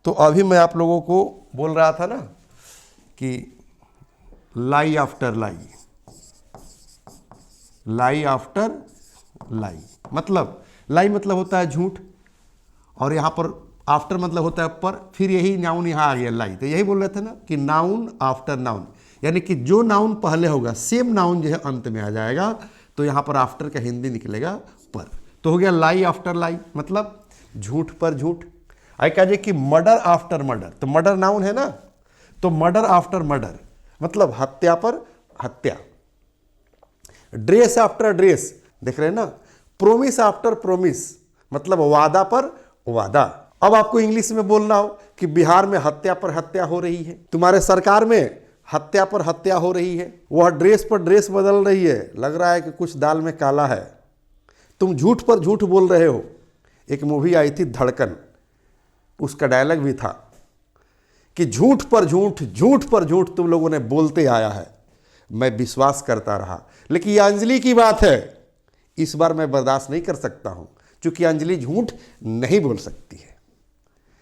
तो अभी मैं आप लोगों को बोल रहा था ना कि लाई आफ्टर लाई, लाई आफ्टर लाई, मतलब लाई मतलब होता है झूठ, और यहाँ पर आफ्टर मतलब होता है पर, फिर यही नाउन यहाँ आ गया लाई। तो यही बोल रहे थे ना कि नाउन आफ्टर नाउन, यानी कि जो नाउन पहले होगा सेम नाउन जो है अंत में आ जाएगा, तो यहाँ पर आफ्टर का हिंदी निकलेगा पर। तो हो गया लाई आफ्टर लाई, मतलब झूठ पर झूठ। आई कह जाए कि मर्डर आफ्टर मर्डर, तो मर्डर नाउन है ना, तो मर्डर आफ्टर मर्डर मतलब हत्या पर हत्या। ड्रेस आफ्टर ड्रेस, देख रहे हैं ना, प्रोमिस आफ्टर प्रोमिस मतलब वादा पर वादा। अब आपको इंग्लिश में बोलना हो कि बिहार में हत्या पर हत्या हो रही है, तुम्हारे सरकार में हत्या पर हत्या हो रही है, वह ड्रेस पर ड्रेस बदल रही है, लग रहा है कि कुछ दाल में काला है, तुम झूठ पर झूठ बोल रहे हो। एक मूवी आई थी धड़कन, उसका डायलॉग भी था कि झूठ पर झूठ, झूठ पर झूठ तुम लोगों ने बोलते आया है, मैं विश्वास करता रहा, लेकिन ये अंजलि की बात है, इस बार मैं बर्दाश्त नहीं कर सकता हूं, क्योंकि अंजलि झूठ नहीं बोल सकती है।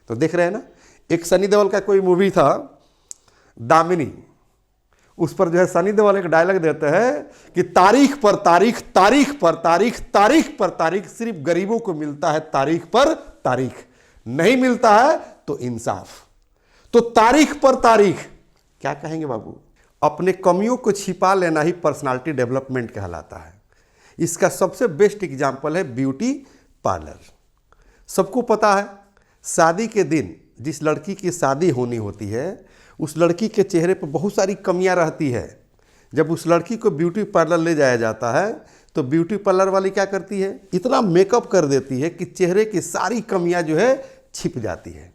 तो देख रहे हैं ना, एक सनी देओल का कोई मूवी था दामिनी, उस पर जो है सनी देओल एक डायलॉग देते हैं कि तारीख पर तारीख, तारीख पर तारीख, तारीख पर तारीख, सिर्फ गरीबों को मिलता है तारीख पर तारीख, नहीं मिलता है तो इंसाफ। तो तारीख पर तारीख क्या कहेंगे बाबू, अपने कमियों को छिपा लेना ही पर्सनालिटी डेवलपमेंट कहलाता है। इसका सबसे बेस्ट एग्जाम्पल है ब्यूटी पार्लर। सबको पता है शादी के दिन जिस लड़की की शादी होनी होती है, उस लड़की के चेहरे पर बहुत सारी कमियां रहती है। जब उस लड़की को ब्यूटी पार्लर ले जाया जाता है तो ब्यूटी पार्लर वाली क्या करती है, इतना मेकअप कर देती है कि चेहरे की सारी कमियां जो है छिप जाती है।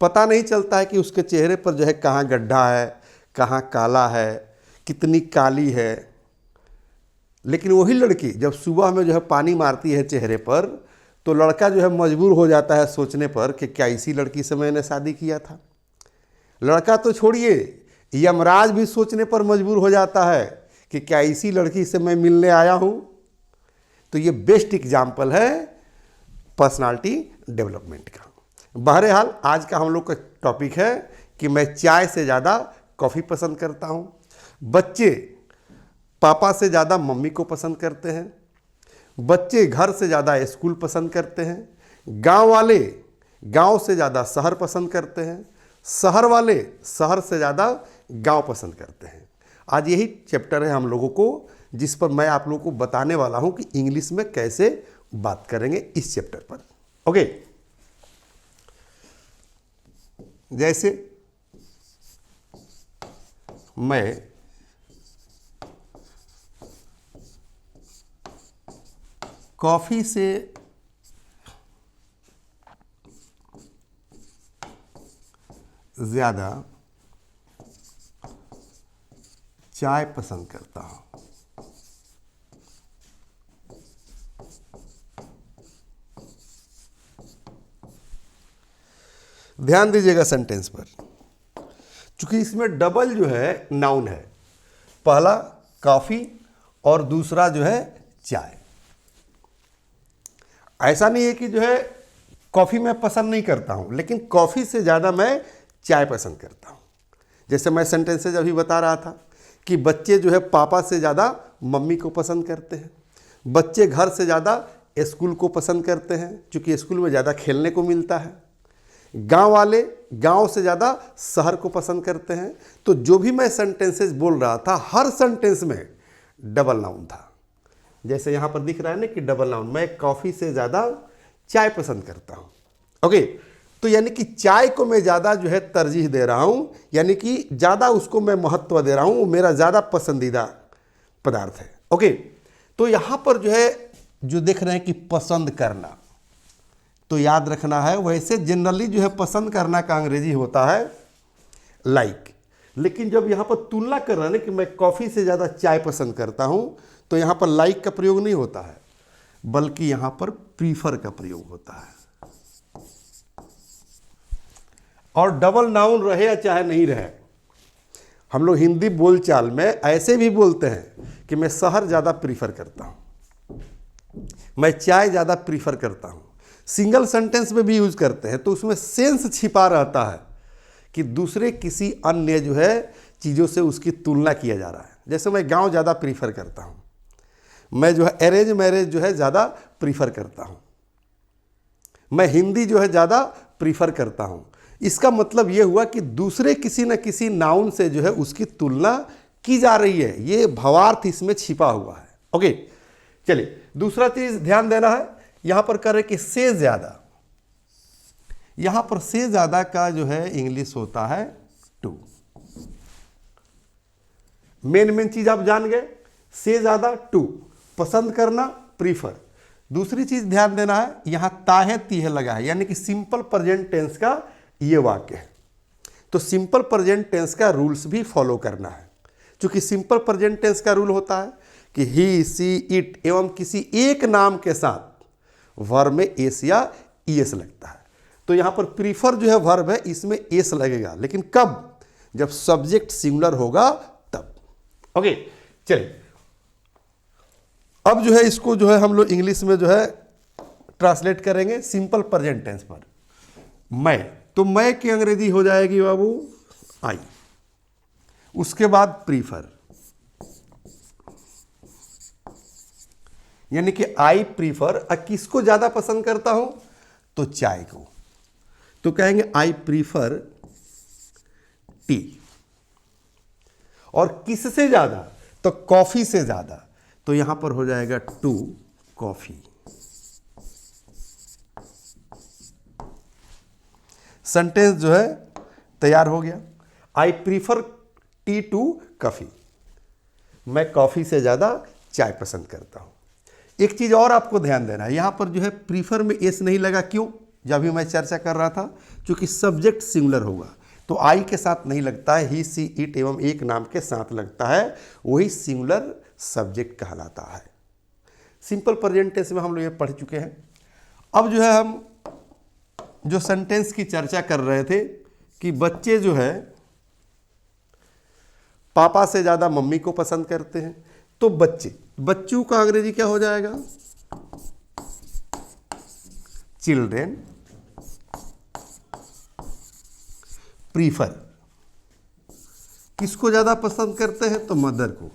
पता नहीं चलता है कि उसके चेहरे पर जो है कहाँ गड्ढा है, कहाँ काला है, कितनी काली है। लेकिन वही लड़की जब सुबह में जो है पानी मारती है चेहरे पर, तो लड़का जो है मजबूर हो जाता है सोचने पर कि क्या इसी लड़की से मैंने शादी किया था। लड़का तो छोड़िए, यमराज भी सोचने पर मजबूर हो जाता है कि क्या इसी लड़की से मैं मिलने आया हूँ। तो ये बेस्ट एग्जाम्पल है पर्सनालिटी डेवलपमेंट का। बहरहाल आज का हम लोग का टॉपिक है कि मैं चाय से ज़्यादा कॉफ़ी पसंद करता हूँ। बच्चे पापा से ज़्यादा मम्मी को पसंद करते हैं, बच्चे घर से ज़्यादा स्कूल पसंद करते हैं, गांव वाले गांव से ज़्यादा शहर पसंद करते हैं, शहर वाले शहर से ज़्यादा गांव पसंद करते हैं। आज यही चैप्टर है हम लोगों को, जिस पर मैं आप लोगों को बताने वाला हूं कि इंग्लिश में कैसे बात करेंगे इस चैप्टर पर। ओके, जैसे मैं कॉफ़ी से ज़्यादा चाय पसंद करता हूँ। ध्यान दीजिएगा सेंटेंस पर, क्योंकि इसमें डबल जो है नाउन है, पहला कॉफ़ी और दूसरा जो है चाय। ऐसा नहीं है कि जो है कॉफ़ी मैं पसंद नहीं करता हूँ, लेकिन कॉफ़ी से ज़्यादा मैं चाय पसंद करता हूँ। जैसे मैं सेंटेंसेज अभी बता रहा था कि बच्चे जो है पापा से ज़्यादा मम्मी को पसंद करते हैं, बच्चे घर से ज़्यादा स्कूल को पसंद करते हैं क्योंकि स्कूल में ज़्यादा खेलने को मिलता है, गांव वाले गांव से ज़्यादा शहर को पसंद करते हैं। तो जो भी मैं सेंटेंसेज बोल रहा था, हर सेंटेंस में डबल नाउन था। जैसे यहाँ पर दिख रहा है ना कि डबल नाउन, मैं कॉफ़ी से ज़्यादा चाय पसंद करता हूँ। ओके, तो यानी कि चाय को मैं ज़्यादा जो है तरजीह दे रहा हूँ, यानी कि ज़्यादा उसको मैं महत्व दे रहा हूँ, वो मेरा ज़्यादा पसंदीदा पदार्थ है। ओके, तो यहाँ पर जो है जो देख रहे हैं कि पसंद करना, तो याद रखना है, वैसे जनरली जो है पसंद करना का अंग्रेजी होता है लाइक, लेकिन जब यहाँ पर तुलना कर रहे हैं ना कि मैं कॉफ़ी से ज़्यादा चाय पसंद करता हूँ, तो यहाँ पर लाइक का प्रयोग नहीं होता है, बल्कि यहाँ पर प्रीफर का प्रयोग होता है। और डबल नाउन रहे या चाहे नहीं रहे, हम लोग हिंदी बोलचाल में ऐसे भी बोलते हैं कि मैं शहर ज़्यादा प्रीफर करता हूँ, मैं चाय ज़्यादा प्रीफर करता हूँ। सिंगल सेंटेंस में भी यूज करते हैं, तो उसमें सेंस छिपा रहता है कि दूसरे किसी अन्य जो है चीज़ों से उसकी तुलना किया जा रहा है। जैसे मैं गांव ज़्यादा प्रीफर करता हूँ, मैं जो है अरेंज मैरिज जो है ज़्यादा प्रीफर करता हूँ, मैं हिंदी जो है ज़्यादा प्रीफर करता हूँ। इसका मतलब ये हुआ कि दूसरे किसी न किसी नाउन से जो है उसकी तुलना की जा रही है, ये भावार्थ इसमें छिपा हुआ है। ओके, चलिए दूसरा चीज़ ध्यान देना है, यहाँ पर करें कि से ज़्यादा, यहाँ पर से ज़्यादा का जो है इंग्लिश होता है टू। मेन चीज़ आप जान गए, से ज़्यादा टू, पसंद करना प्रीफर। दूसरी चीज़ ध्यान देना है, यहाँ ताहे तीहे लगा है, यानी कि सिंपल प्रेजेंट टेंस का ये वाक्य है, तो सिंपल प्रेजेंट टेंस का रूल्स भी फॉलो करना है। क्योंकि सिंपल प्रेजेंट टेंस का रूल होता है कि ही, सी, इट एवं किसी एक नाम के साथ वर्ब में एस या ईएस लगता है। तो यहाँ पर प्रीफर जो है वर्ब है, इसमें एस लगेगा, लेकिन कब? जब सब्जेक्ट सिंगुलर होगा तब। ओके, चलिए अब जो है इसको जो है हम लोग इंग्लिश में जो है ट्रांसलेट करेंगे सिंपल प्रेजेंट टेंस पर। मैं, तो मैं की अंग्रेजी हो जाएगी बाबू आई, उसके बाद प्रीफर, यानी कि आई प्रीफर। किसको ज्यादा पसंद करता हूं? तो चाय को, तो कहेंगे आई प्रीफर टी। और किससे ज्यादा? तो कॉफी से ज्यादा, तो यहां पर हो जाएगा टू कॉफी। सेंटेंस जो है तैयार हो गया, I prefer tea to coffee, मैं कॉफी से ज्यादा चाय पसंद करता हूं। एक चीज और आपको ध्यान देना है, यहां पर जो है प्रीफर में एस नहीं लगा, क्यों? जब भी मैं चर्चा कर रहा था, क्योंकि सब्जेक्ट सिंगुलर होगा तो आई के साथ नहीं लगता है, ही, सी, इट एवं एक नाम के साथ लगता है, वही सिंगुलर सब्जेक्ट कहलाता है। सिंपल प्रेजेंट टेंस में हम लोग ये पढ़ चुके हैं। अब जो है हम जो सेंटेंस की चर्चा कर रहे थे कि बच्चे जो है पापा से ज्यादा मम्मी को पसंद करते हैं, तो बच्चों का अंग्रेजी क्या हो जाएगा? Children prefer. किसको ज्यादा पसंद करते हैं? तो मदर को।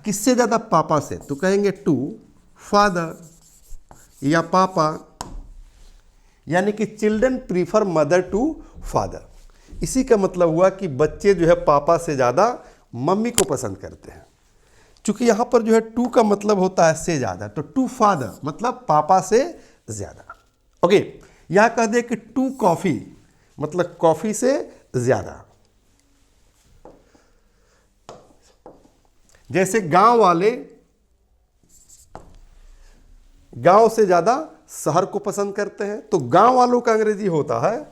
किससे ज्यादा? पापा से, तो कहेंगे टू फादर या पापा, यानी कि children prefer mother to father. इसी का मतलब हुआ कि बच्चे जो है पापा से ज्यादा मम्मी को पसंद करते हैं। चूंकि यहां पर जो है टू का मतलब होता है से ज्यादा, तो टू फादर मतलब पापा से ज्यादा। ओके, यहां कह दे कि टू कॉफी मतलब कॉफी से ज्यादा। जैसे गांव वाले गांव से ज्यादा शहर को पसंद करते हैं, तो गांव वालों का अंग्रेजी होता है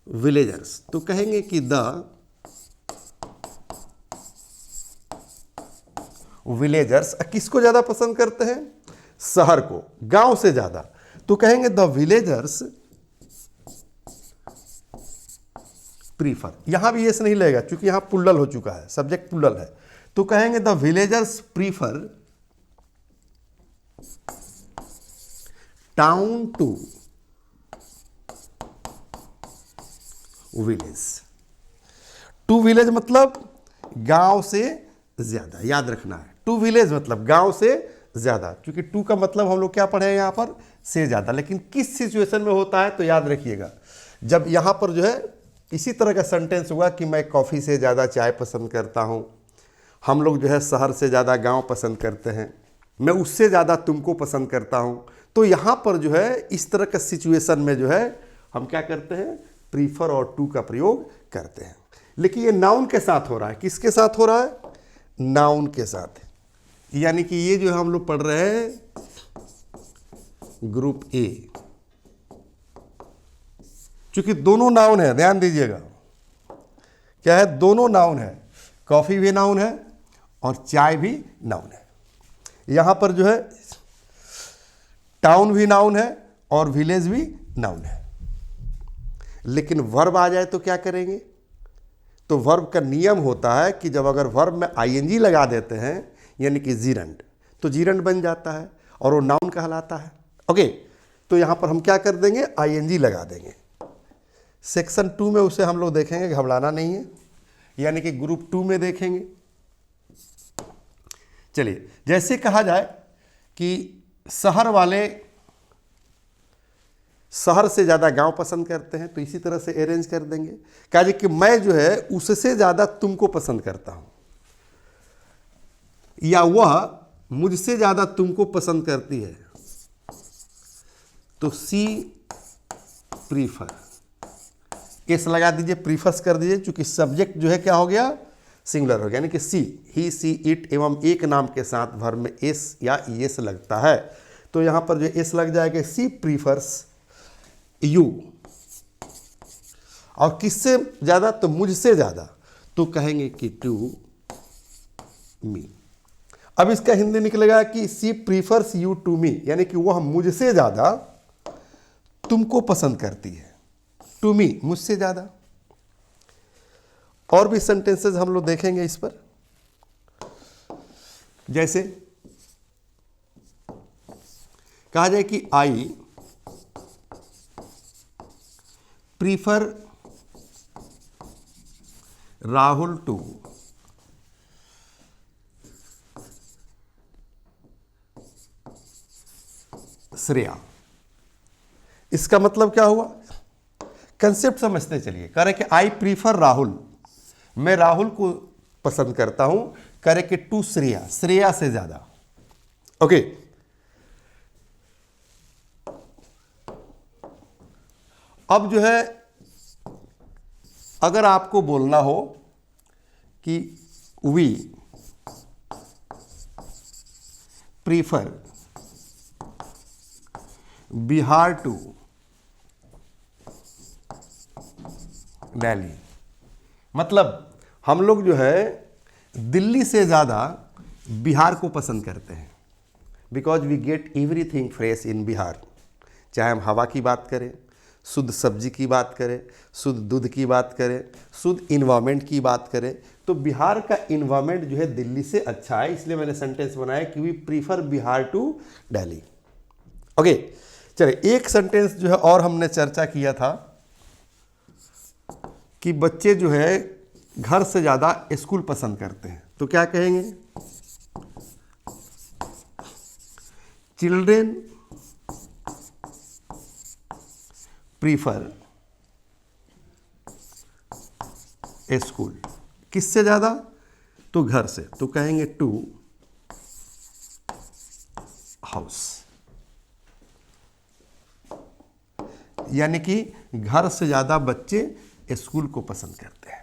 विलेजर्स, तो कहेंगे कि द विलेजर्स। किसको ज्यादा पसंद करते हैं? शहर को, गांव से ज्यादा, तो कहेंगे द विलेजर्स प्रीफर। यहां भी एस नहीं लगेगा क्योंकि यहां प्लुरल हो चुका है, सब्जेक्ट प्लुरल है, तो कहेंगे the villagers prefer town to village. To village मतलब गांव से ज्यादा, याद रखना है, टू विलेज मतलब गांव से ज्यादा, क्योंकि टू का मतलब हम लोग क्या पढ़े हैं यहां पर? से ज्यादा। लेकिन किस सिचुएशन में होता है? तो याद रखिएगा, जब यहां पर जो है इसी तरह का सेंटेंस हुआ कि मैं कॉफी से ज्यादा चाय पसंद करता हूं, हम लोग जो है शहर से ज्यादा गांव पसंद करते हैं, मैं उससे ज्यादा तुमको पसंद करता हूं, तो यहां पर जो है इस तरह का सिचुएशन में जो है हम क्या करते हैं? प्रीफर और टू का प्रयोग करते हैं। लेकिन ये नाउन के साथ हो रहा है। किसके साथ हो रहा है? नाउन के साथ। यानी कि ये जो हम लोग पढ़ रहे हैं ग्रुप ए, क्योंकि दोनों नाउन है, ध्यान दीजिएगा, क्या है? दोनों नाउन है, कॉफी भी नाउन है और चाय भी नाउन है। यहां पर जो है टाउन भी नाउन है और विलेज भी नाउन है। लेकिन वर्ब आ जाए तो क्या करेंगे? तो वर्ब का नियम होता है कि जब अगर वर्ब में आईएनजी लगा देते हैं यानी कि जीरंड, तो जीरंड बन जाता है और वो नाउन कहलाता है। ओके, तो यहाँ पर हम क्या कर देंगे, आईएनजी लगा देंगे। सेक्शन 2 में उसे हम लोग देखेंगे, घबराना नहीं है, यानी कि ग्रुप 2 में देखेंगे। चलिए, जैसे कहा जाए कि शहर वाले शहर से ज़्यादा गांव पसंद करते हैं, तो इसी तरह से अरेंज कर देंगे। कहा जाए कि मैं जो है उससे ज़्यादा तुमको पसंद करता हूं, या वह मुझसे ज़्यादा तुमको पसंद करती है, तो सी प्रीफर, केस लगा दीजिए, प्रीफर्स कर दीजिए, चूंकि सब्जेक्ट जो है क्या हो गया, सिंगुलर हो गया, यानी कि सी, ही, सी, इट एवं एक नाम के साथ वर्ब में एस या एस लगता है, तो यहां पर जो एस लग जाएगा, सी प्रीफर्स यू। और किससे ज्यादा, तो मुझसे ज्यादा, तो कहेंगे कि टू मी। अब इसका हिंदी निकलेगा कि सी प्रीफर्स यू टू मी, यानी कि वह मुझसे ज्यादा तुमको पसंद करती है, टू मी, मुझसे ज्यादा। और भी सेंटेंसेस हम लोग देखेंगे इस पर, जैसे कहा जाए कि I prefer Rahul to Shreya. इसका मतलब क्या हुआ, कंसेप्ट समझते चलिए। कह रहे कि आई प्रीफर राहुल, मैं राहुल को पसंद करता हूं, कह रहे कि टू श्रेया, श्रेया से ज्यादा। ओके, अब जो है अगर आपको बोलना हो कि we prefer Bihar to Delhi, मतलब हम लोग जो है दिल्ली से ज़्यादा बिहार को पसंद करते हैं, because we get everything fresh in Bihar. चाहे हम हवा की बात करें, शुद्ध सब्जी की बात करें, शुद्ध दूध की बात करें, शुद्ध इन्वायरमेंट की बात करें, तो बिहार का इन्वायरमेंट जो है दिल्ली से अच्छा है, इसलिए मैंने सेंटेंस बनाया कि we prefer Bihar to Delhi. Okay, चलिए एक सेंटेंस जो है और हमने चर्चा किया था कि बच्चे जो है घर से ज़्यादा स्कूल पसंद करते हैं, तो क्या कहेंगे, चिल्ड्रेन प्रीफर स्कूल, किससे ज़्यादा, तो घर से, तो कहेंगे टू हाउस, यानी कि घर से ज़्यादा बच्चे स्कूल को पसंद करते हैं।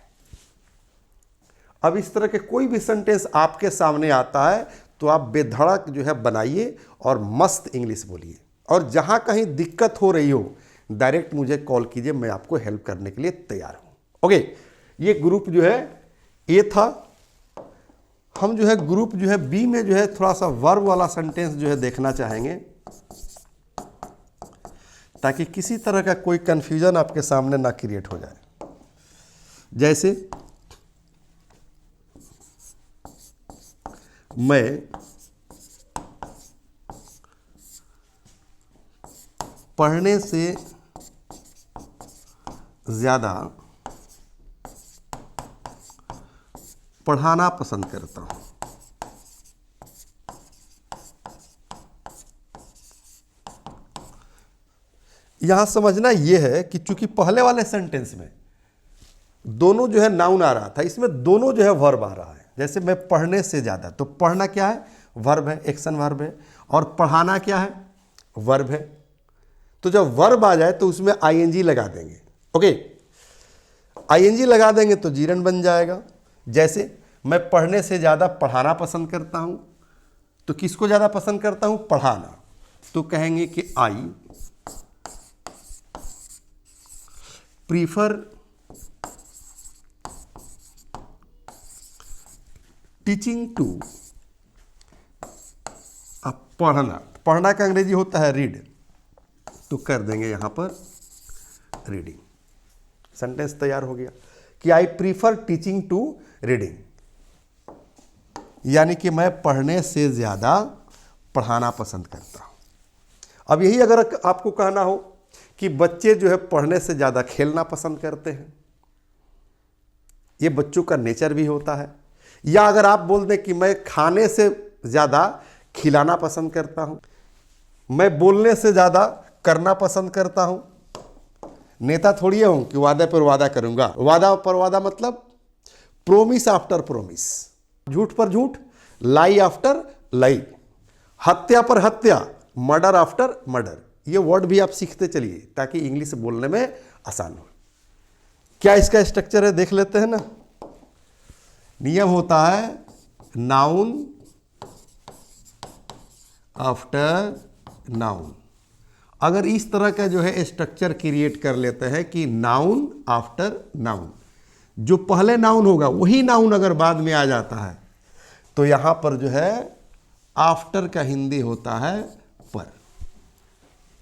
अब इस तरह के कोई भी सेंटेंस आपके सामने आता है तो आप बेधड़क जो है बनाइए और मस्त इंग्लिश बोलिए, और जहां कहीं दिक्कत हो रही हो डायरेक्ट मुझे कॉल कीजिए, मैं आपको हेल्प करने के लिए तैयार हूं। ओके, ये ग्रुप जो है ए था। हम जो है ग्रुप जो है बी में जो है थोड़ा सा वर्ब वाला सेंटेंस जो है देखना चाहेंगे, ताकि किसी तरह का कोई कंफ्यूजन आपके सामने ना क्रिएट हो जाए। जैसे मैं पढ़ने से ज़्यादा पढ़ाना पसंद करता हूं। यहां समझना यह है कि चूंकि पहले वाले सेंटेंस में दोनों जो है नाउन आ रहा था, इसमें दोनों जो है वर्ब आ रहा है। जैसे मैं पढ़ने से ज़्यादा, तो पढ़ना क्या है, वर्ब है, एक्शन वर्ब है, और पढ़ाना क्या है, वर्ब है। तो जब वर्ब आ जाए तो उसमें आईएनजी लगा देंगे। ओके, आईएनजी लगा देंगे तो जीरन बन जाएगा। जैसे मैं पढ़ने से ज़्यादा पढ़ाना पसंद करता हूं, तो किसको ज़्यादा पसंद करता हूं, पढ़ाना, तो कहेंगे कि आई प्रीफर टीचिंग टू, अब पढ़ना, पढ़ना का अंग्रेजी होता है रीड, तो कर देंगे यहां पर रीडिंग। सेंटेंस तैयार हो गया कि I prefer teaching to reading, यानी कि मैं पढ़ने से ज्यादा पढ़ाना पसंद करता हूं। अब यही अगर आपको कहना हो कि बच्चे जो है पढ़ने से ज़्यादा खेलना पसंद करते हैं, ये बच्चों का नेचर भी होता है। या अगर आप बोल दें कि मैं खाने से ज़्यादा खिलाना पसंद करता हूँ, मैं बोलने से ज़्यादा करना पसंद करता हूँ। नेता थोड़ी हूँ कि वादे पर वादा करूँगा। वादा पर वादा मतलब प्रोमिस आफ्टर प्रोमिस, झूठ पर झूठ, लाई आफ्टर लाई, हत्या पर हत्या, मर्डर आफ्टर मर्डर। ये वर्ड भी आप सीखते चलिए ताकि इंग्लिश बोलने में आसान हो। क्या इसका स्ट्रक्चर है देख लेते हैं ना। नियम होता है नाउन आफ्टर नाउन। अगर इस तरह का जो है स्ट्रक्चर क्रिएट कर लेते हैं कि नाउन आफ्टर नाउन, जो पहले नाउन होगा वही नाउन अगर बाद में आ जाता है तो यहां पर जो है आफ्टर का हिंदी होता है पर।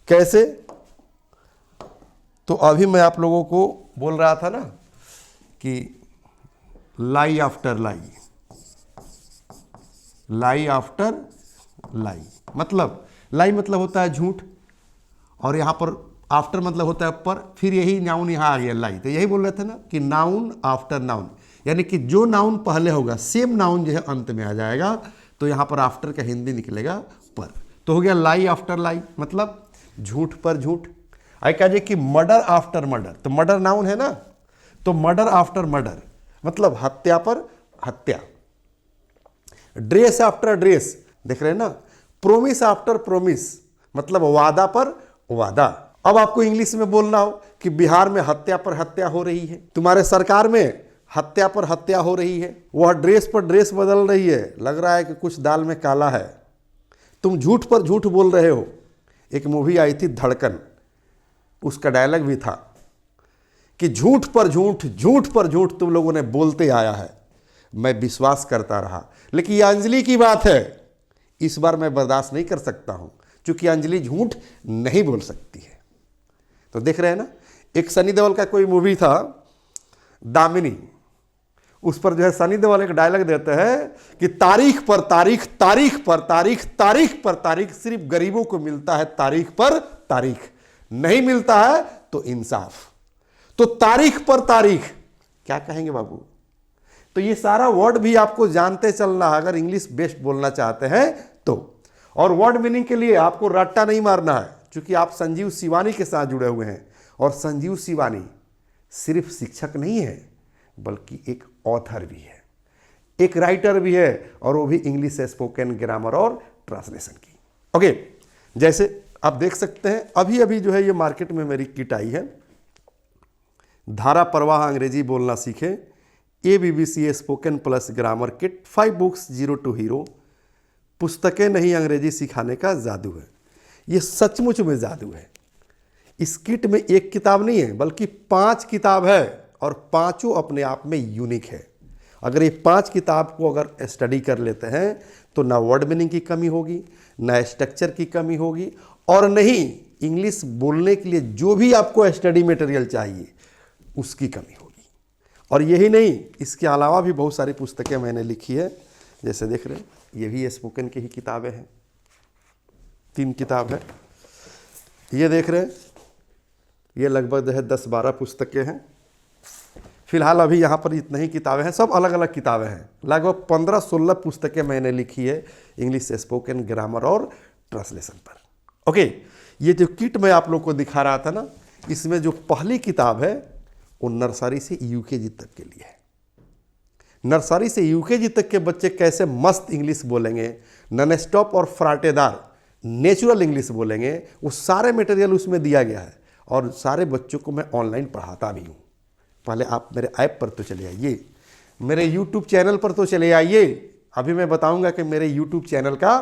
कैसे? तो अभी मैं आप लोगों को बोल रहा था ना कि लाई आफ्टर लाई, लाई आफ्टर लाई, मतलब लाई मतलब होता है झूठ, और यहां पर आफ्टर मतलब होता है पर, फिर यही नाउन यहां आ गया लाई। तो यही बोल रहे थे ना कि नाउन आफ्टर नाउन, यानी कि जो नाउन पहले होगा सेम नाउन जो है अंत में आ जाएगा, तो यहां पर आफ्टर का हिंदी निकलेगा पर। तो हो गया लाई आफ्टर लाई, मतलब झूठ पर झूठ। आई कहा कि मर्डर आफ्टर मर्डर, तो मर्डर नाउन है ना, तो मर्डर आफ्टर मर्डर मतलब हत्या पर हत्या। ड्रेस आफ्टर ड्रेस, देख रहे हैं ना, प्रोमिस आफ्टर प्रोमिस मतलब वादा पर वादा। अब आपको इंग्लिश में बोलना हो कि बिहार में हत्या पर हत्या हो रही है, तुम्हारे सरकार में हत्या पर हत्या हो रही है, वह ड्रेस पर ड्रेस बदल रही है, लग रहा है कि कुछ दाल में काला है, तुम झूठ पर झूठ बोल रहे हो। एक मूवी आई थी धड़कन, उसका डायलॉग भी था कि झूठ पर झूठ, झूठ पर झूठ तुम लोगों ने बोलते आया है, मैं विश्वास करता रहा, लेकिन ये अंजलि की बात है, इस बार मैं बर्दाश्त नहीं कर सकता हूं, क्योंकि अंजलि झूठ नहीं बोल सकती है। तो देख रहे हैं ना, एक सनी देओल का कोई मूवी था दामिनी, उस पर जो है सनी देओल एक डायलॉग देते हैं कि तारीख पर तारीख, तारीख पर तारीख, तारीख पर तारीख, सिर्फ गरीबों को मिलता है तारीख पर तारीख, नहीं मिलता है तो इंसाफ। तो तारीख पर तारीख क्या कहेंगे बाबू? तो ये सारा वर्ड भी आपको जानते चलना है अगर इंग्लिश बेस्ट बोलना चाहते हैं तो। और वर्ड मीनिंग के लिए आपको रट्टा नहीं मारना है, क्योंकि आप संजीव शिवानी के साथ जुड़े हुए हैं, और संजीव शिवानी सिर्फ शिक्षक नहीं है बल्कि एक ऑथर भी है, एक राइटर भी है, और वो भी इंग्लिश स्पोकन ग्रामर और ट्रांसलेशन की। ओके, जैसे आप देख सकते हैं अभी अभी जो है ये मार्केट में मेरी किट आई है, धारा प्रवाह अंग्रेजी बोलना सीखें, ABBC spoken plus grammar kit, 5 books 0 to hero, पुस्तकें नहीं अंग्रेजी सिखाने का जादू है। ये सचमुच में जादू है। इस किट में एक किताब नहीं है बल्कि 5 किताब है, और पांचों अपने आप में यूनिक है। अगर ये 5 किताब को अगर स्टडी कर लेते हैं तो ना वर्ड मीनिंग की कमी होगी, ना स्ट्रक्चर की कमी होगी, और नहीं इंग्लिश बोलने के लिए जो भी आपको स्टडी मटेरियल चाहिए उसकी कमी होगी। और यही नहीं, इसके अलावा भी बहुत सारी पुस्तकें मैंने लिखी है, जैसे देख रहे हैं ये भी स्पोकन की ही किताबें हैं, 3 किताब है। ये देख रहे हैं ये लगभग जो है 10-12 पुस्तकें हैं। फिलहाल अभी यहाँ पर इतना ही किताबें हैं, सब अलग अलग किताबें हैं। लगभग 15-16 पुस्तकें मैंने लिखी है इंग्लिश स्पोकन ग्रामर और ट्रांसलेशन पर। ओके, ये जो किट मैं आप लोग को दिखा रहा था ना, इसमें जो पहली किताब है वो नर्सरी से UKG तक के लिए है। नर्सरी से UKG तक के बच्चे कैसे मस्त इंग्लिश बोलेंगे, नॉन स्टॉप और फराटेदार नेचुरल इंग्लिश बोलेंगे, वो सारे मटेरियल उसमें दिया गया है। और सारे बच्चों को मैं ऑनलाइन पढ़ाता भी हूँ। पहले आप मेरे ऐप पर तो चले आइए, मेरे YouTube चैनल पर तो चले आइए। अभी मैं बताऊंगा कि मेरे YouTube चैनल का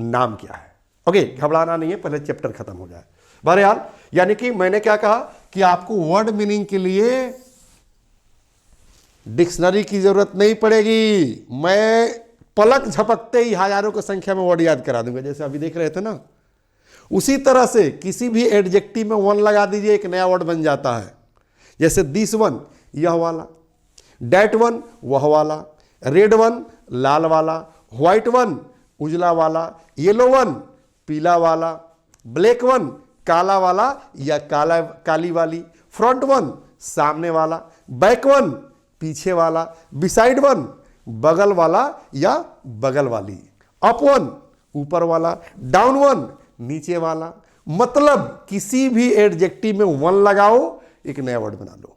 नाम क्या है। ओके, घबराना नहीं है, पहले चैप्टर खत्म हो जाए। बहरहाल यानी कि मैंने क्या कहा कि आपको वर्ड मीनिंग के लिए डिक्शनरी की जरूरत नहीं पड़ेगी। मैं पलक झपकते ही हजारों की संख्या में वर्ड याद करा दूंगा, जैसे अभी देख रहे थे ना। उसी तरह से किसी भी एडजेक्टिव में वन लगा दीजिए, एक नया वर्ड बन जाता है। जैसे दिस वन यह वाला, डैट वन वह वाला, रेड वन लाल वाला, व्हाइट वन उजला वाला, येलो वन पीला वाला, ब्लैक वन काला वाला या काला काली वाली, फ्रंट वन सामने वाला, बैक वन पीछे वाला, बिसाइड वन बगल वाला या बगल वाली, अप वन ऊपर वाला, डाउन वन नीचे वाला। मतलब किसी भी एडजेक्टिव में वन लगाओ, एक नया वर्ड बना लो।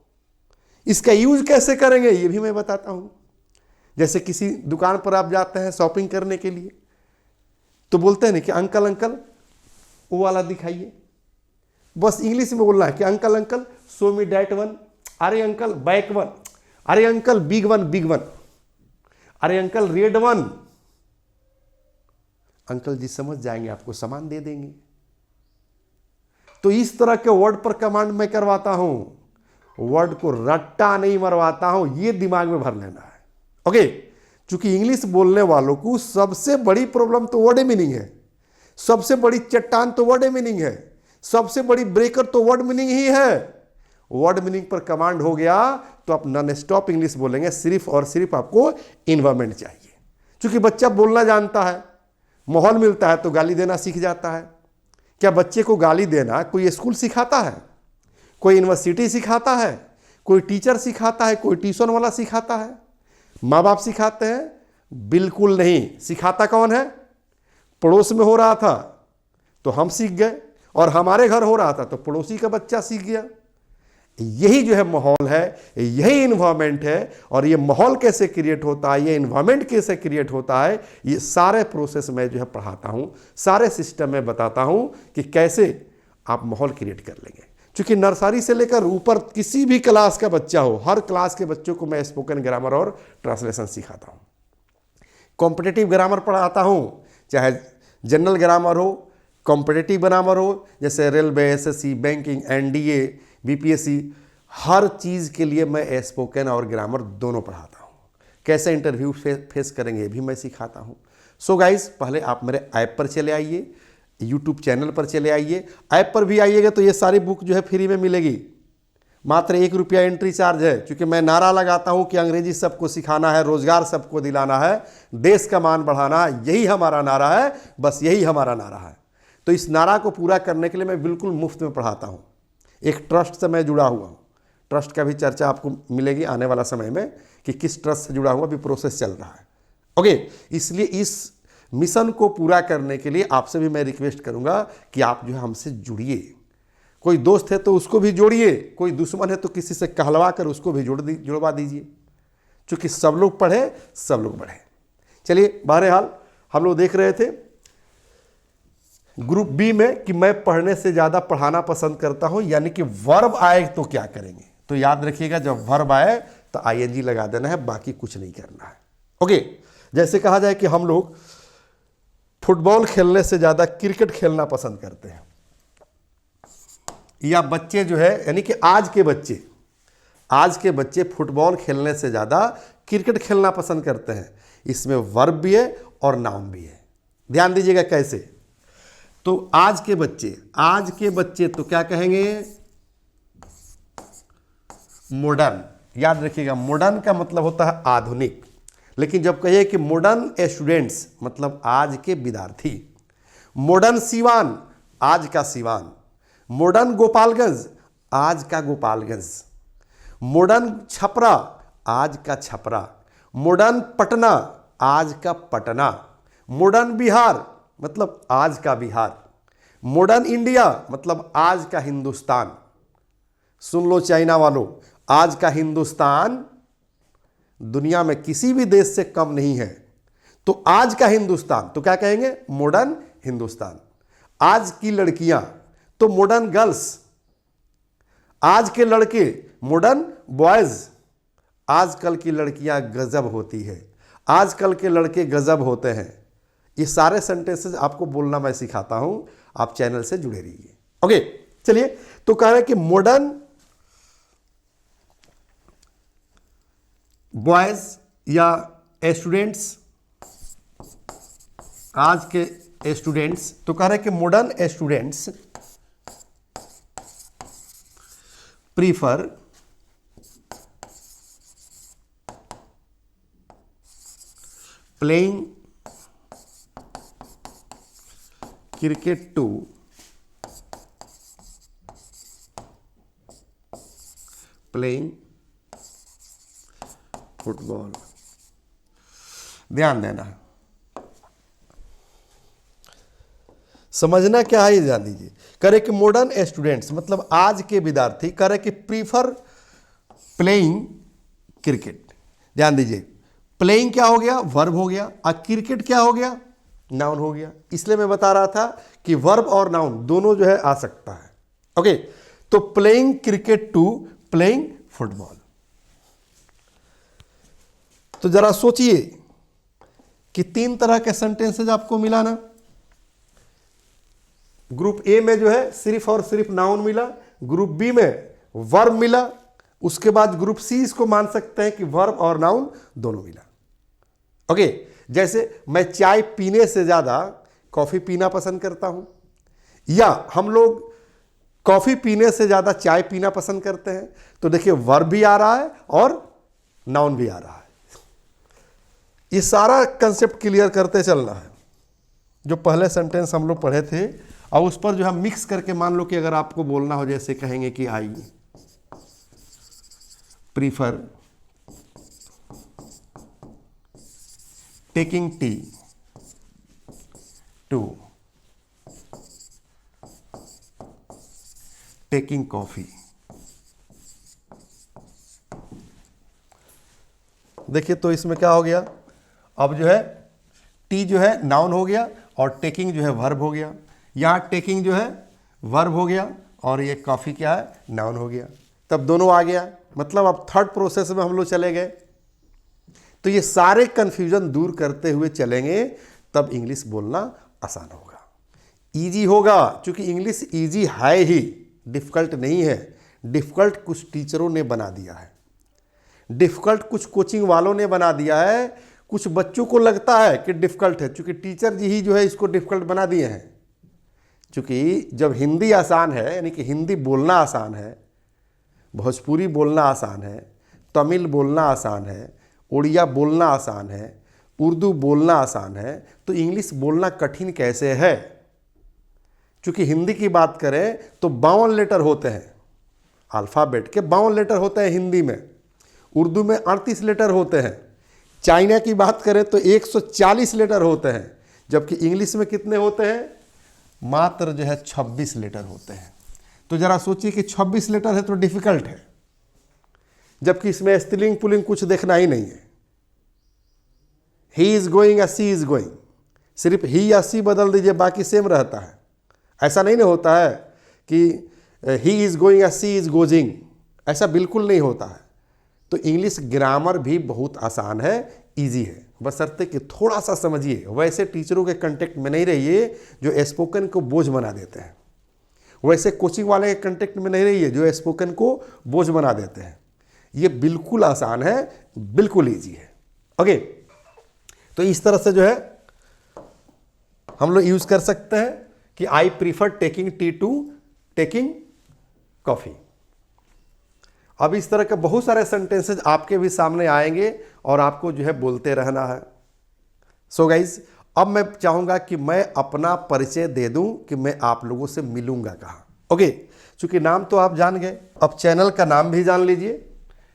इसका यूज कैसे करेंगे ये भी मैं बताता हूं। जैसे किसी दुकान पर आप जाते हैं शॉपिंग करने के लिए, तो बोलते हैं ना कि अंकल अंकल वो वाला दिखाइए। बस इंग्लिश में बोलना है कि uncle uncle show me that one, अरे अंकल बैक वन, अरे uncle big one big one, अरे अंकल रेड वन। अंकल जी समझ जाएंगे, आपको सामान दे देंगे। तो इस तरह के वर्ड पर कमांड मैं करवाता हूं, वर्ड को रट्टा नहीं मरवाता हूं, ये दिमाग में भर लेना है। ओके, क्योंकि इंग्लिश बोलने वालों को सबसे बड़ी प्रॉब्लम तो वर्ड मीनिंग है, सबसे बड़ी चट्टान तो वर्ड मीनिंग है, सबसे बड़ी ब्रेकर तो वर्ड मीनिंग ही है। वर्ड मीनिंग पर कमांड हो गया तो आप नॉन स्टॉप इंग्लिश बोलेंगे। सिर्फ और सिर्फ आपको इन्वायरमेंट चाहिए। क्योंकि बच्चा बोलना जानता है, माहौल मिलता है तो गाली देना सीख जाता है। क्या बच्चे को गाली देना कोई स्कूल सिखाता है, कोई यूनिवर्सिटी सिखाता है, कोई टीचर सिखाता है, कोई ट्यूशन वाला सिखाता है, माँ बाप सिखाते हैं? बिल्कुल नहीं। सिखाता कौन है? पड़ोस में हो रहा था तो हम सीख गए, और हमारे घर हो रहा था तो पड़ोसी का बच्चा सीख गया। यही जो है माहौल है, यही इन्वायरमेंट है। और ये माहौल कैसे क्रिएट होता है, ये इन्वायरमेंट कैसे क्रिएट होता है, ये सारे प्रोसेस में जो है पढ़ाता हूँ, सारे सिस्टम में बताता हूँ कि कैसे आप माहौल क्रिएट कर लेंगे। क्योंकि नर्सरी से लेकर ऊपर किसी भी क्लास का बच्चा हो, हर क्लास के बच्चों को मैं स्पोकन ग्रामर और ट्रांसलेशन सिखाता हूँ। कॉम्पिटिटिव ग्रामर पढ़ाता हूँ, चाहे जनरल ग्रामर हो, कॉम्पिटिटिव ग्रामर हो, जैसे railway, SSC, banking, NDA, BPSC, हर चीज़ के लिए मैं स्पोकन और ग्रामर दोनों पढ़ाता हूँ। कैसे इंटरव्यू फेस करेंगे भी मैं सिखाता हूँ। सो गाइस, पहले आप मेरे ऐप पर चले आइए, यूट्यूब चैनल पर चले आइए। ऐप पर भी आइएगा तो ये सारी बुक जो है फ्री में मिलेगी, मात्र 1 रुपया एंट्री चार्ज है। क्योंकि मैं नारा लगाता हूँ कि अंग्रेजी सबको सिखाना है, रोजगार सबको दिलाना है, देश का मान बढ़ाना, यही हमारा नारा है, बस यही हमारा नारा है। तो इस नारा को पूरा करने के लिए मैं बिल्कुल मुफ्त में पढ़ाता हूँ। एक ट्रस्ट से मैं जुड़ा हुआ हूँ, ट्रस्ट का भी चर्चा आपको मिलेगी आने वाला समय में कि किस ट्रस्ट से जुड़ा हुआ, अभी प्रोसेस चल रहा है। ओके, इसलिए इस मिशन को पूरा करने के लिए आपसे भी मैं रिक्वेस्ट करूंगा कि आप जो है हमसे जुड़िए। कोई दोस्त है तो उसको भी जोड़िए, कोई दुश्मन है तो किसी से कहलवा कर उसको भी जुड़वा दीजिए, क्योंकि सब लोग पढ़े सब लोग बढ़े। चलिए, बहरहाल हम लोग देख रहे थे ग्रुप बी में कि मैं पढ़ने से ज़्यादा पढ़ाना पसंद करता हूं, यानी कि वर्ब आए तो क्या करेंगे। तो याद रखिएगा, जब वर्ब आए तो आईएनजी लगा देना है, बाकी कुछ नहीं करना है। ओके, जैसे कहा जाए कि हम लोग फुटबॉल खेलने से ज़्यादा क्रिकेट खेलना पसंद करते हैं, या बच्चे जो है यानी कि आज के बच्चे फुटबॉल खेलने से ज़्यादा क्रिकेट खेलना पसंद करते हैं। इसमें वर्ब भी है और नाउन भी है। ध्यान दीजिएगा कैसे। तो आज के बच्चे तो क्या कहेंगे? मॉडर्न। याद रखिएगा, मॉडर्न का मतलब होता है आधुनिक। लेकिन जब कहिए कि मॉडर्न स्टूडेंट्स, मतलब आज के विद्यार्थी। मॉडर्न सीवान, आज का सीवान। मॉडर्न गोपालगंज, आज का गोपालगंज। मॉडर्न छपरा, आज का छपरा। मॉडर्न पटना, आज का पटना। मॉडर्न बिहार, मतलब आज का बिहार। मॉडर्न इंडिया, मतलब आज का हिंदुस्तान। सुन लो चाइना वालों, आज का हिंदुस्तान दुनिया में किसी भी देश से कम नहीं है। तो आज का हिंदुस्तान तो क्या कहेंगे? मॉडर्न हिंदुस्तान। आज की लड़कियां तो मॉडर्न गर्ल्स। आज के लड़के मॉडर्न बॉयज। आजकल की लड़कियां गजब होती है, आजकल के लड़के गजब होते हैं। ये सारे सेंटेंसेस आपको बोलना मैं सिखाता हूं, आप चैनल से जुड़े रहिए। ओके, चलिए, तो कह रहे हैं कि मॉडर्न बॉयज या स्टूडेंट्स, आज के स्टूडेंट्स, तो कह रहे हैं कि modern students prefer playing cricket to playing football. ध्यान देना है, समझना क्या है ये जान लीजिए। करे कि मॉडर्न स्टूडेंट्स मतलब आज के विद्यार्थी करे कि प्रीफर प्लेइंग क्रिकेट। ध्यान दीजिए, प्लेइंग क्या हो गया, वर्ब हो गया, और क्रिकेट क्या हो गया, नाउन हो गया। इसलिए मैं बता रहा था कि वर्ब और नाउन दोनों जो है आ सकता है। ओके, तो playing cricket to playing football. तो जरा सोचिए कि 3 तरह के सेंटेंसेज आपको मिला ना। ग्रुप ए में जो है सिर्फ और सिर्फ नाउन मिला, ग्रुप बी में वर्ब मिला, उसके बाद ग्रुप सी इसको मान सकते हैं कि वर्ब और नाउन दोनों मिला। ओके, जैसे मैं चाय पीने से ज्यादा कॉफी पीना पसंद करता हूं, या हम लोग कॉफी पीने से ज्यादा चाय पीना पसंद करते हैं। तो देखिए वर्ब भी आ रहा है और नाउन भी आ रहा है। ये सारा कंसेप्ट क्लियर करते चलना है। जो पहले सेंटेंस हम लोग पढ़े थे और उस पर जो हम मिक्स करके मान लो कि अगर आपको बोलना हो, जैसे कहेंगे कि I prefer taking tea to taking coffee. देखिए तो इसमें क्या हो गया, अब जो है टी जो है नाउन हो गया और टेकिंग जो है वर्ब हो गया। यहां टेकिंग जो है वर्ब हो गया और ये कॉफी क्या है, नाउन हो गया। तब दोनों आ गया, मतलब अब थर्ड प्रोसेस में हम लोग चले गए। तो ये सारे कंफ्यूजन दूर करते हुए चलेंगे, तब इंग्लिश बोलना आसान होगा, इजी होगा। क्योंकि इंग्लिश इजी है ही, डिफिकल्ट नहीं है। डिफिकल्ट कुछ टीचरों ने बना दिया है, डिफिकल्ट कुछ कोचिंग वालों ने बना दिया है। कुछ बच्चों को लगता है कि डिफिकल्ट है, क्योंकि टीचर जी ही जो है इसको डिफिकल्ट बना दिए हैं। क्योंकि जब हिंदी आसान है, यानी कि हिंदी बोलना आसान है, भोजपुरी बोलना आसान है, तमिल बोलना आसान है, उड़िया बोलना आसान है, उर्दू बोलना आसान है, तो इंग्लिश बोलना कठिन कैसे है? क्योंकि हिंदी की बात करें तो 52 लेटर होते हैं, अल्फ़ाबेट के 52 लेटर होते हैं हिंदी में। उर्दू में 38 लेटर होते हैं। चाइना की बात करें तो 140 लेटर होते हैं, जबकि इंग्लिश में कितने होते हैं? मात्र जो है 26 लेटर होते हैं। तो जरा सोचिए कि 26 लेटर है तो डिफिकल्ट है, जबकि इसमें स्त्रीलिंग पुल्लिंग कुछ देखना ही नहीं है। ही इज गोइंग या सी इज गोइंग, सिर्फ ही या सी बदल दीजिए, बाकी सेम रहता है। ऐसा नहीं ना होता है कि ही इज गोइंग या सी इज गोजिंग, ऐसा बिल्कुल नहीं होता है। तो इंग्लिश ग्रामर भी बहुत आसान है, इजी है, बशर्ते कि थोड़ा सा समझिए। वैसे टीचरों के कांटेक्ट में नहीं रहिए जो स्पोकन को बोझ बना देते हैं, वैसे कोचिंग वाले के कांटेक्ट में नहीं रहिए जो स्पोकन को बोझ बना देते हैं। ये बिल्कुल आसान है, बिल्कुल इजी है। ओके, तो इस तरह से जो है हम लोग यूज कर सकते हैं कि I prefer taking tea to taking coffee. अब इस तरह के बहुत सारे सेंटेंसेज आपके भी सामने आएंगे और आपको जो है बोलते रहना है। सो गाइज, अब मैं चाहूंगा कि मैं अपना परिचय दे दूं कि मैं आप लोगों से मिलूंगा कहाँ। ओके, चूंकि नाम तो आप जान गए, अब चैनल का नाम भी जान लीजिए।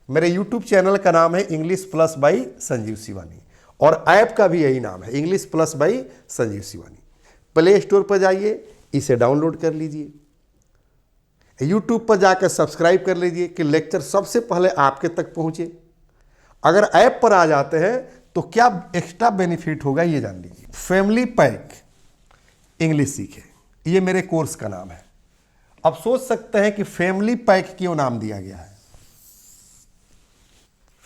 मेरे यूट्यूब चैनल का नाम है English plus by Sanjeev Shivani, और ऐप का भी यही नाम है, English plus by Sanjeev Shivani. Play store पर जाइए, इसे डाउनलोड कर लीजिए, यूट्यूब पर जाकर सब्सक्राइब कर लीजिए कि लेक्चर सबसे पहले आपके तक पहुंचे। अगर ऐप पर आ जाते हैं तो क्या एक्स्ट्रा बेनिफिट होगा ये जान लीजिए। फैमिली पैक इंग्लिश सीखे, ये मेरे कोर्स का नाम है। अब सोच सकते हैं कि फैमिली पैक क्यों नाम दिया गया है।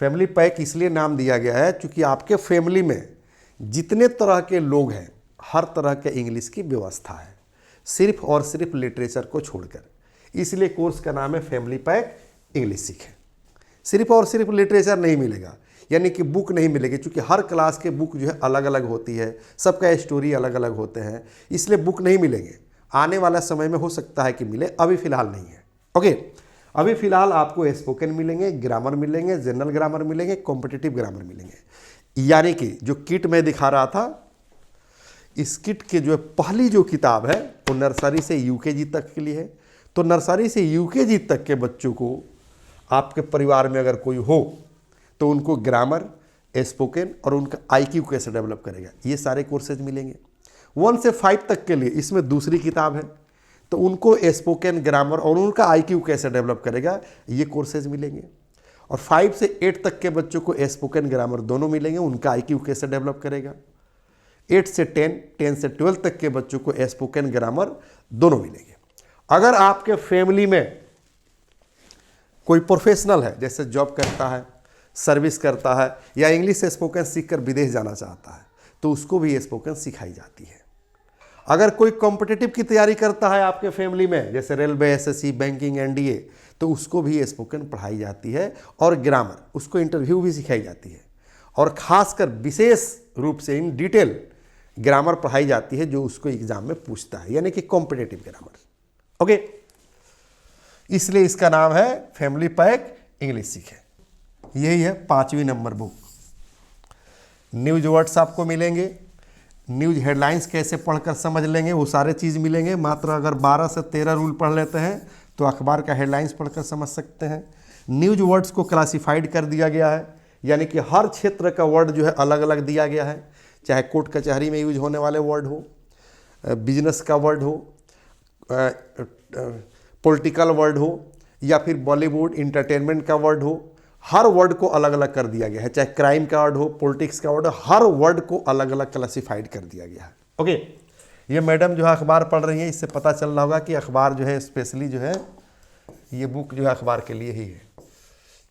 फैमिली पैक इसलिए नाम दिया गया है क्योंकि आपके फैमिली में जितने तरह के लोग हैं, हर तरह के इंग्लिश की व्यवस्था है, सिर्फ और सिर्फ लिटरेचर को छोड़कर। इसलिए कोर्स का नाम है फैमिली पैक इंग्लिश सीखें। सिर्फ और सिर्फ लिटरेचर नहीं मिलेगा, यानी कि बुक नहीं मिलेगी, क्योंकि हर क्लास के बुक जो है अलग अलग होती है, सबका स्टोरी अलग अलग होते हैं, इसलिए बुक नहीं मिलेंगे। आने वाला समय में हो सकता है कि मिले, अभी फ़िलहाल नहीं है। ओके, अभी फ़िलहाल आपको स्पोकन मिलेंगे, ग्रामर मिलेंगे, जनरल ग्रामर मिलेंगे, कॉम्पिटिटिव ग्रामर मिलेंगे। यानी कि जो किट मैं दिखा रहा था, इस किट के जो पहली जो किताब है वो नर्सरी से यूकेजी तक के लिए है। तो नर्सरी से यूकेजी तक के बच्चों को आपके परिवार में अगर कोई हो तो उनको ग्रामर, स्पोकन और उनका आईक्यू कैसे डेवलप करेगा, ये सारे कोर्सेज मिलेंगे। 1 से 5 तक के लिए इसमें दूसरी किताब है, तो उनको स्पोकन, ग्रामर और उनका आईक्यू कैसे डेवलप करेगा, ये कोर्सेज मिलेंगे। और 5 से 8 तक के बच्चों को स्पोकन, ग्रामर दोनों मिलेंगे, उनका आईक्यू कैसे डेवलप करेगा। 8 से 10, 10 से 12 तक के बच्चों को स्पोकन, ग्रामर दोनों मिलेंगे। अगर आपके फैमिली में कोई प्रोफेशनल है, जैसे जॉब करता है, सर्विस करता है, या इंग्लिश स्पोकन सीखकर विदेश जाना चाहता है, तो उसको भी स्पोकन सिखाई जाती है। अगर कोई कॉम्पिटिटिव की तैयारी करता है आपके फैमिली में, जैसे रेलवे, एसएससी, बैंकिंग, एनडीए, तो उसको भी स्पोकन पढ़ाई जाती है। और ग्रामर, उसको इंटरव्यू भी सिखाई जाती है। और खासकर विशेष रूप से इन डिटेल ग्रामर पढ़ाई जाती है, जो उसको एग्जाम में पूछता है, यानी कि कॉम्पिटिटिव ग्रामर। ओके, इसलिए इसका नाम है फैमिली पैक इंग्लिश सीखे। यही है 5वीं नंबर बुक। न्यूज वर्ड्स आपको मिलेंगे, न्यूज हेडलाइंस कैसे पढ़कर समझ लेंगे, वो सारे चीज़ मिलेंगे। मात्र अगर 12 से 13 रूल पढ़ लेते हैं तो अखबार का हेडलाइंस पढ़कर समझ सकते हैं। न्यूज वर्ड्स को क्लासिफाइड कर दिया गया है, यानी कि हर क्षेत्र का वर्ड जो है अलग अलग दिया गया है, चाहे कोर्ट कचहरी में यूज होने वाले वर्ड हो, बिजनेस का वर्ड हो, पॉलिटिकल वर्ड हो, या फिर बॉलीवुड इंटरटेनमेंट का वर्ड हो, हर वर्ड को अलग अलग कर दिया गया है। चाहे क्राइम का वर्ड हो, पॉलिटिक्स का वर्ड हो, हर वर्ड को अलग अलग क्लासिफाइड कर दिया गया है। ओके, ये मैडम जो है अखबार पढ़ रही है, इससे पता चल रहा होगा कि अखबार जो है स्पेशली जो है ये बुक जो है अखबार के लिए ही है।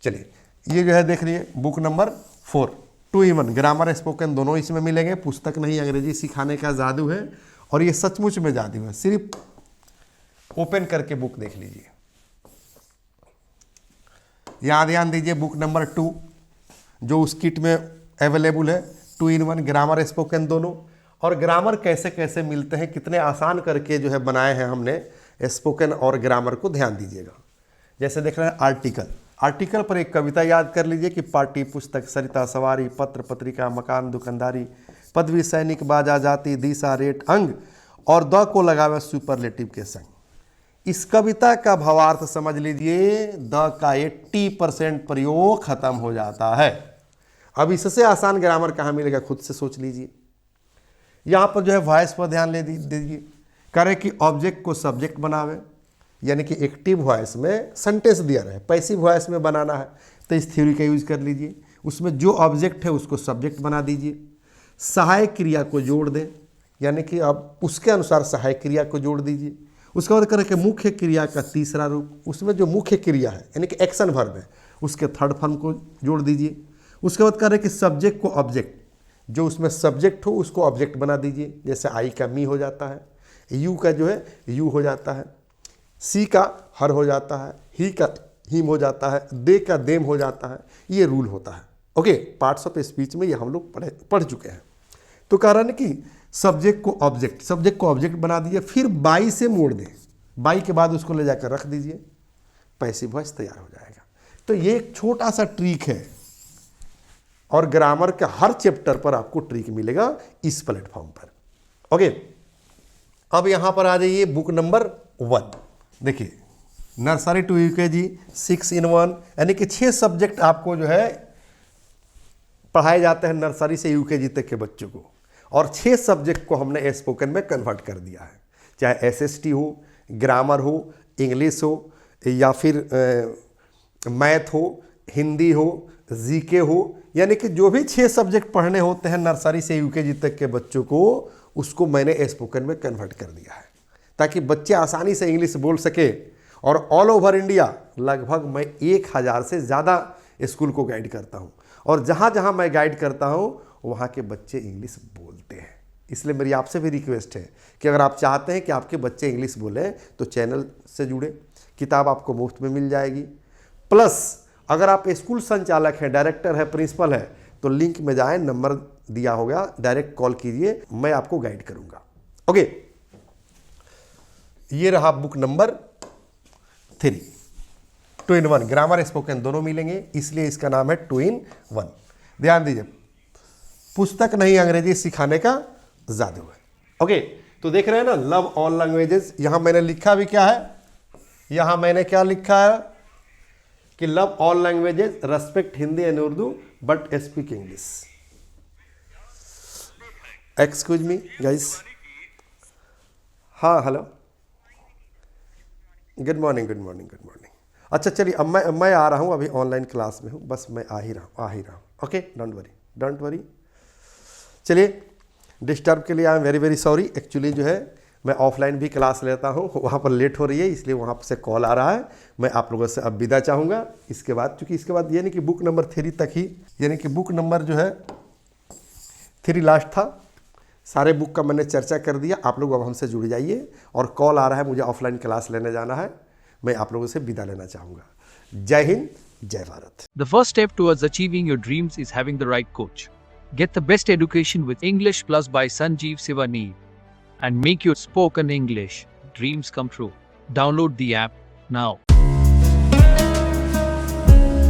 चलिए, ये जो है देख रही है book number 4, 2 in 1, grammar spoken दोनों इसमें मिलेंगे। पुस्तक नहीं, अंग्रेजी सिखाने का जादू है, और ये सचमुच में जादू है। सिर्फ ओपन करके बुक देख लीजिए। यहाँ ध्यान दीजिए, बुक नंबर 2 जो उस किट में अवेलेबल है, 2 in 1, ग्रामर स्पोकन दोनों। और ग्रामर कैसे कैसे मिलते हैं, कितने आसान करके जो है बनाए हैं हमने स्पोकन और ग्रामर को, ध्यान दीजिएगा। जैसे देख रहे हैं आर्टिकल, आर्टिकल पर एक कविता याद कर लीजिए कि पार्टी पुस्तक, सरिता सवारी, पत्र पत्रिका, मकान दुकानदारी, पदवी सैनिक, बाजा जाति, दिशा रेट अंग, और द को लगावे सुपरलेटिव के संग। इस कविता का भावार्थ समझ लीजिए, द का 80% प्रयोग खत्म हो जाता है। अब इससे आसान ग्रामर कहाँ मिलेगा, खुद से सोच लीजिए। यहाँ पर जो है वॉइस पर ध्यान ले दीजिए, करे कि ऑब्जेक्ट को सब्जेक्ट बनावे, यानी कि एक्टिव वॉइस में सेंटेंस दिया रहे, पैसिव वॉइस में बनाना है तो इस थ्योरी का यूज कर लीजिए। उसमें जो ऑब्जेक्ट है उसको सब्जेक्ट बना दीजिए। सहायक क्रिया को जोड़ दें, यानी कि अब उसके अनुसार सहायक क्रिया को जोड़ दीजिए। उसके बाद करें कि मुख्य क्रिया का तीसरा रूप, उसमें जो मुख्य क्रिया है यानी कि एक्शन वर्ब है, उसके थर्ड फॉर्म को जोड़ दीजिए। उसके बाद करें कि सब्जेक्ट को ऑब्जेक्ट, जो उसमें सब्जेक्ट हो उसको ऑब्जेक्ट बना दीजिए। जैसे आई का मी हो जाता है, यू का जो है यू हो जाता है, सी का हर हो जाता है, ही का हिम हो जाता है, दे का देम हो जाता है। ये रूल होता है। ओके, पार्ट्स ऑफ स्पीच में ये हम लोग पढ़ चुके हैं। तो कह रहा है कि सब्जेक्ट को ऑब्जेक्ट बना दीजिए, फिर बाई से मोड़ दें, बाई के बाद उसको ले जाकर रख दीजिए, पैसिव वॉइस तैयार हो जाएगा। तो ये एक छोटा सा ट्रिक है, और ग्रामर के हर चैप्टर पर आपको ट्रिक मिलेगा इस प्लेटफॉर्म पर। ओके, अब यहां पर आ जाइए बुक नंबर 1। देखिए, नर्सरी टू यूकेजी 6 in 1, यानी कि 6 सब्जेक्ट आपको जो है पढ़ाए जाते हैं नर्सरी से यूकेजी तक के बच्चों को, और 6 सब्जेक्ट को हमने स्पोकन में कन्वर्ट कर दिया है। चाहे एसएसटी हो, ग्रामर हो, इंग्लिश हो, या फिर मैथ हो, हिंदी हो, जीके हो, यानी कि जो भी 6 सब्जेक्ट पढ़ने होते हैं नर्सरी से यूकेजी तक के बच्चों को, उसको मैंने स्पोकन में कन्वर्ट कर दिया है, ताकि बच्चे आसानी से इंग्लिश बोल सके। और ऑल ओवर इंडिया लगभग मैं 1000 से ज़्यादा स्कूल को गाइड करता हूँ, और जहाँ जहाँ मैं गाइड करता हूँ वहाँ के बच्चे इंग्लिश बोलते हैं। इसलिए मेरी आपसे भी रिक्वेस्ट है कि अगर आप चाहते हैं कि आपके बच्चे इंग्लिश बोलें तो चैनल से जुड़े, किताब आपको मुफ्त में मिल जाएगी। प्लस अगर आप स्कूल संचालक हैं, डायरेक्टर है, प्रिंसिपल है, तो लिंक में जाएं, नंबर दिया होगा, डायरेक्ट कॉल कीजिए, मैं आपको गाइड करूँगा। ओके, ये रहा book number 3, 2 in 1, grammar spoken दोनों मिलेंगे, इसलिए इसका नाम है 2 in 1। ध्यान दीजिए, पुस्तक नहीं, अंग्रेजी सिखाने का जादू है। ओके, तो देख रहे हैं ना, लव ऑल लैंग्वेजेस। यहां मैंने लिखा भी क्या है, यहां मैंने क्या लिखा है कि love all languages, respect Hindi and Urdu, but speak English. Excuse me guys. हाँ hello, good morning good morning good morning. अच्छा चलिए, अब मैं आ रहा हूँ, अभी ऑनलाइन क्लास में हूँ, बस मैं आ ही रहा हूँ। Okay, don't worry. चलिए, डिस्टर्ब के लिए I am very very sorry. Actually जो है मैं ऑफलाइन भी क्लास लेता हूँ, वहाँ पर लेट हो रही है, इसलिए वहाँ से कॉल आ रहा है। मैं आप लोगों से अब विदा चाहूँगा। इसके बाद, चूँकि इसके बाद यानी कि बुक नंबर 3 तक ही, यानी कि बुक नंबर जो है 3 लास्ट था। सारे बुक का मैंने चर्चा कर दिया। आप लोग अब हमसे जुड़ जाइए, और कॉल आ रहा है, मुझे ऑफलाइन क्लास लेने जाना है। मैं आप लोगों से विदा लेना चाहूँगा। जय हिंद, जय Bharat. The first step towards achieving your dreams is having the right coach. Get the best education with English Plus by Sanjeev Sivani and make your spoken English dreams come true. Download the app now.